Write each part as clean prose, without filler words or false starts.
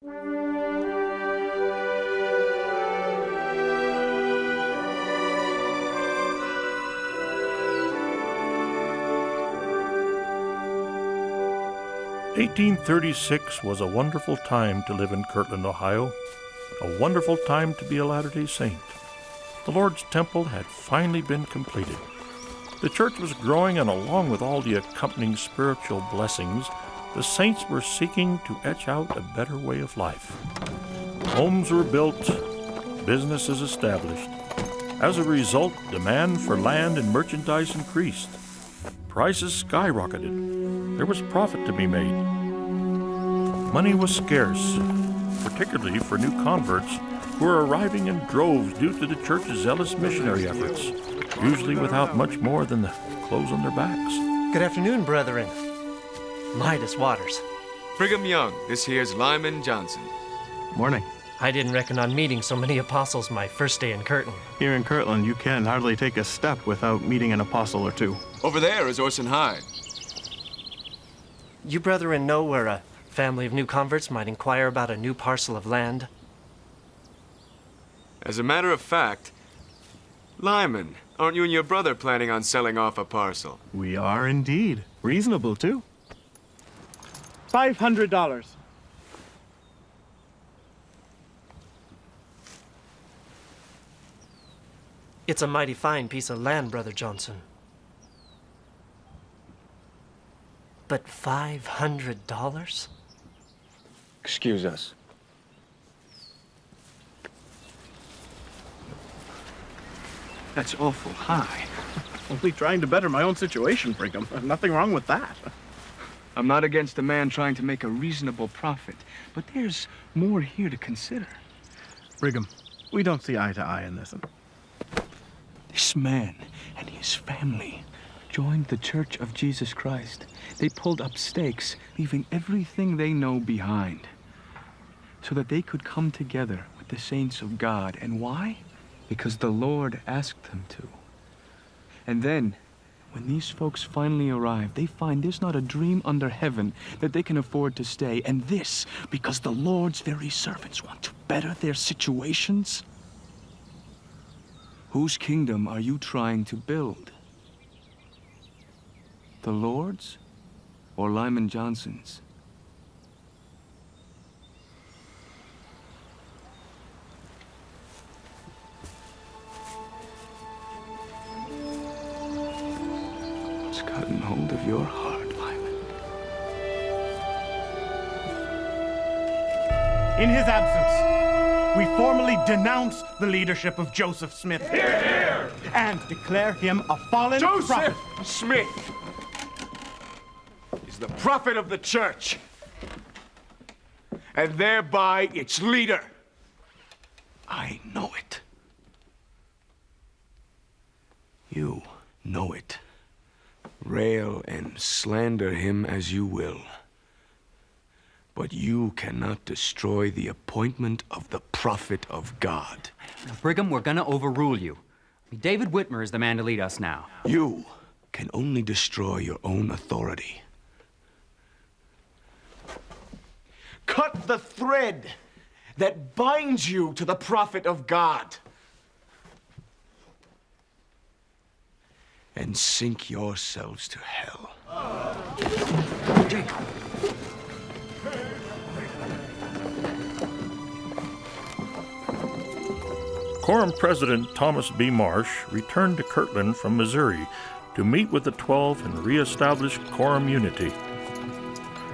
"1836 was a wonderful time to live in Kirtland, Ohio, a wonderful time to be a Latter-day Saint. The Lord's Temple had finally been completed. The church was growing, and along with all the accompanying spiritual blessings, the saints were seeking to etch out a better way of life. Homes were built, businesses established. As a result, demand for land and merchandise increased. Prices skyrocketed. There was profit to be made. Money was scarce, particularly for new converts who were arriving in droves due to the church's zealous missionary efforts, usually without much more than the clothes on their backs. Good afternoon, brethren. Midas Waters. Brigham Young, this here's Lyman Johnson. Morning. I didn't reckon on meeting so many apostles my first day in Kirtland. Here in Kirtland, you can hardly take a step without meeting an apostle or two. Over there is Orson Hyde. You brethren know where a family of new converts might inquire about a new parcel of land? As a matter of fact, Lyman, aren't you and your brother planning on selling off a parcel? We are indeed. Reasonable, too. $500. It's a mighty fine piece of land, Brother Johnson. But $500? Excuse us. That's awful high. Only trying to better my own situation, Brigham. Nothing wrong with that. I'm not against a man trying to make a reasonable profit, but there's more here to consider. Brigham, we don't see eye to eye in this. This man and his family joined the Church of Jesus Christ. They pulled up stakes, leaving everything they know behind, so that they could come together with the saints of God. And why? Because the Lord asked them to. And then, when these folks finally arrive, they find there's not a dream under heaven that they can afford to stay. And this, because the Lord's very servants want to better their situations. Whose kingdom are you trying to build? The Lord's or Lyman Johnson's? It's gotten hold of your heart, Lyman. In his absence, we formally denounce the leadership of Joseph Smith. Hear, hear! And declare him a fallen prophet. Joseph Smith is the prophet of the church, and thereby its leader. I know it. You know it. Rail and slander him as you will, but you cannot destroy the appointment of the prophet of God. Now, Brigham, we're gonna overrule you. David Whitmer is the man to lead us now. You can only destroy your own authority. Cut the thread that binds you to the prophet of God, and sink yourselves to hell. Quorum President Thomas B. Marsh returned to Kirtland from Missouri to meet with the 12 and reestablish quorum unity.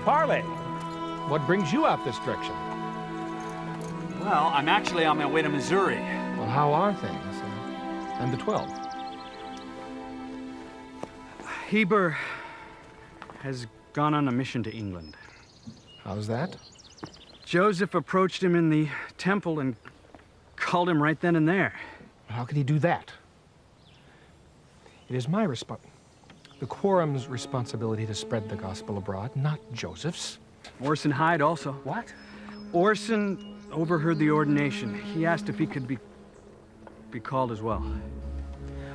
Parley, what brings you out this direction? Well, I'm actually on my way to Missouri. Well, how are things? And the 12? Heber has gone on a mission to England. How's that? Joseph approached him in the temple and called him right then and there. How could he do that? It is the quorum's responsibility to spread the gospel abroad, not Joseph's. Orson Hyde also. What? Orson overheard the ordination. He asked if he could be called as well.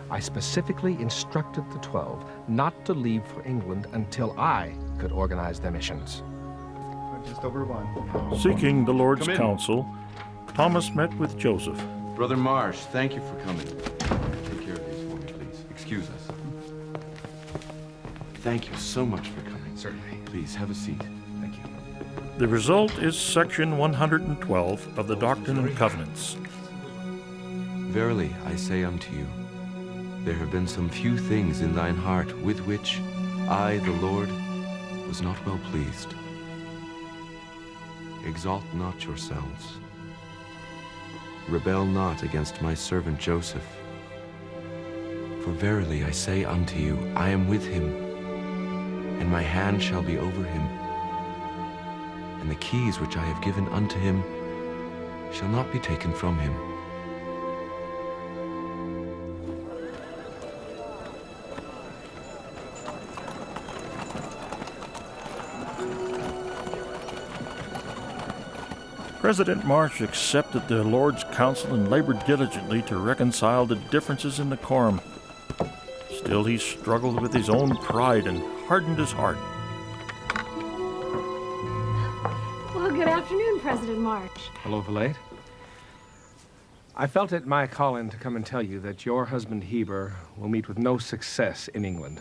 I specifically instructed the 12 not to leave for England until I could organize their missions. just over one. Seeking the Lord's Come in. counsel, Thomas met with Joseph. Brother Marsh, thank you for coming. Take care of these for me, please. Excuse us. Thank you so much for coming. Certainly. Please, have a seat. Thank you. The result is section 112 of the Doctrine and Covenants. Verily, I say unto you, there have been some few things in thine heart with which I, the Lord, was not well pleased. Exalt not yourselves. Rebel not against my servant Joseph. For verily I say unto you, I am with him, and my hand shall be over him. And the keys which I have given unto him shall not be taken from him. President Marsh accepted the Lord's counsel and labored diligently to reconcile the differences in the quorum. Still, he struggled with his own pride and hardened his heart. Well, good afternoon, President Marsh. Hello, Valette. I felt it my calling to come and tell you that your husband Heber will meet with no success in England.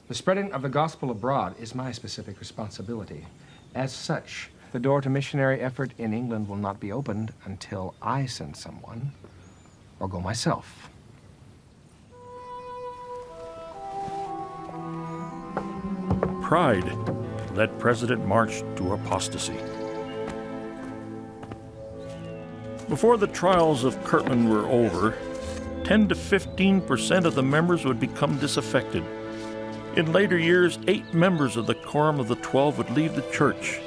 The spreading of the gospel abroad is my specific responsibility. As such, the door to missionary effort in England will not be opened until I send someone or go myself. Pride led President Marsh to apostasy. Before the trials of Kirtland were over, 10 to 15% of the members would become disaffected. In later years, 8 members of the Quorum of the 12 would leave the church,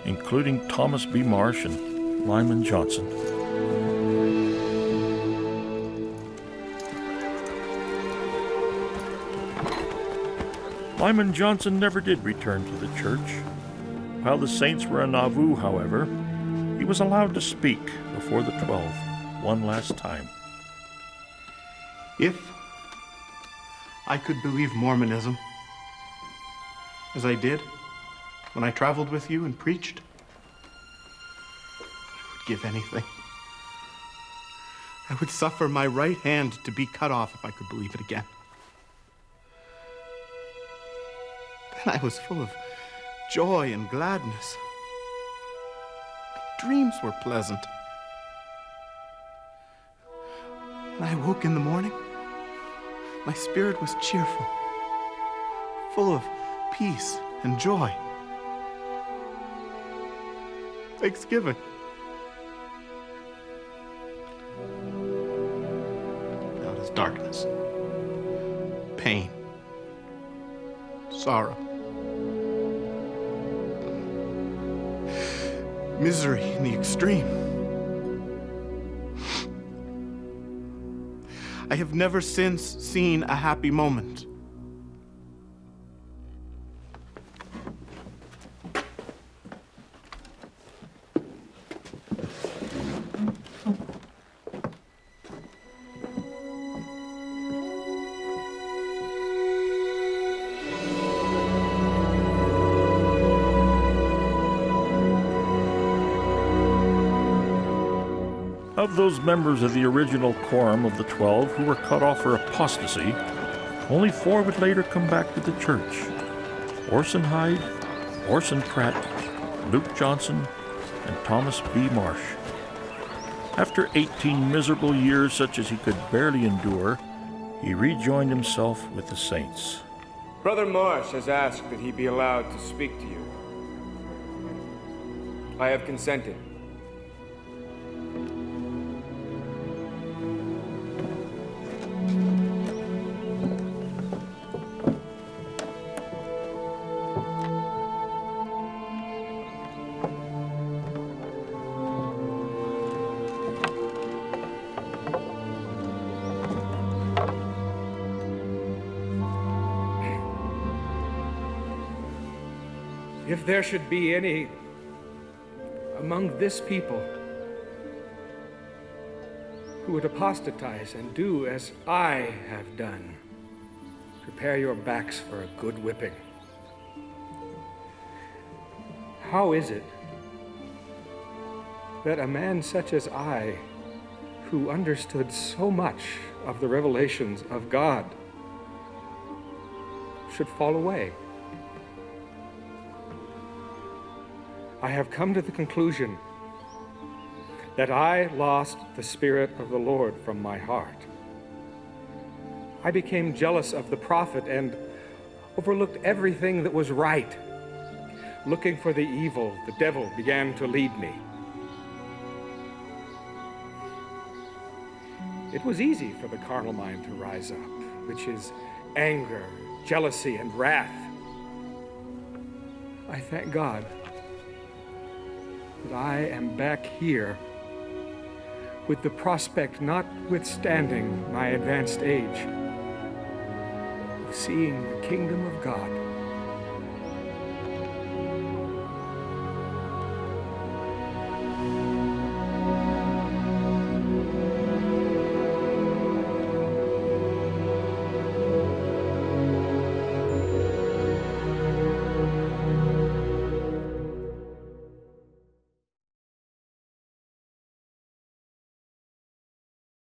including Thomas B. Marsh and Lyman Johnson. Lyman Johnson never did return to the church. While the saints were in Nauvoo, however, he was allowed to speak before the 12 one last time. If I could believe Mormonism as I did when I traveled with you and preached, I would give anything. I would suffer my right hand to be cut off if I could believe it again. Then I was full of joy and gladness. My dreams were pleasant. When I woke in the morning, my spirit was cheerful, full of peace and joy. Thanksgiving. Now it is darkness, pain, sorrow, misery in the extreme. I have never since seen a happy moment. Of those members of the original Quorum of the 12 who were cut off for apostasy, only 4 would later come back to the church: Orson Hyde, Orson Pratt, Luke Johnson, and Thomas B. Marsh. After 18 miserable years such as he could barely endure, he rejoined himself with the saints. Brother Marsh has asked that he be allowed to speak to you. I have consented. If there should be any among this people who would apostatize and do as I have done, prepare your backs for a good whipping. How is it that a man such as I, who understood so much of the revelations of God, should fall away? I have come to the conclusion that I lost the Spirit of the Lord from my heart. I became jealous of the prophet and overlooked everything that was right. Looking for the evil, the devil began to lead me. It was easy for the carnal mind to rise up, which is anger, jealousy, and wrath. I thank God that I am back here with the prospect, notwithstanding my advanced age, of seeing the kingdom of God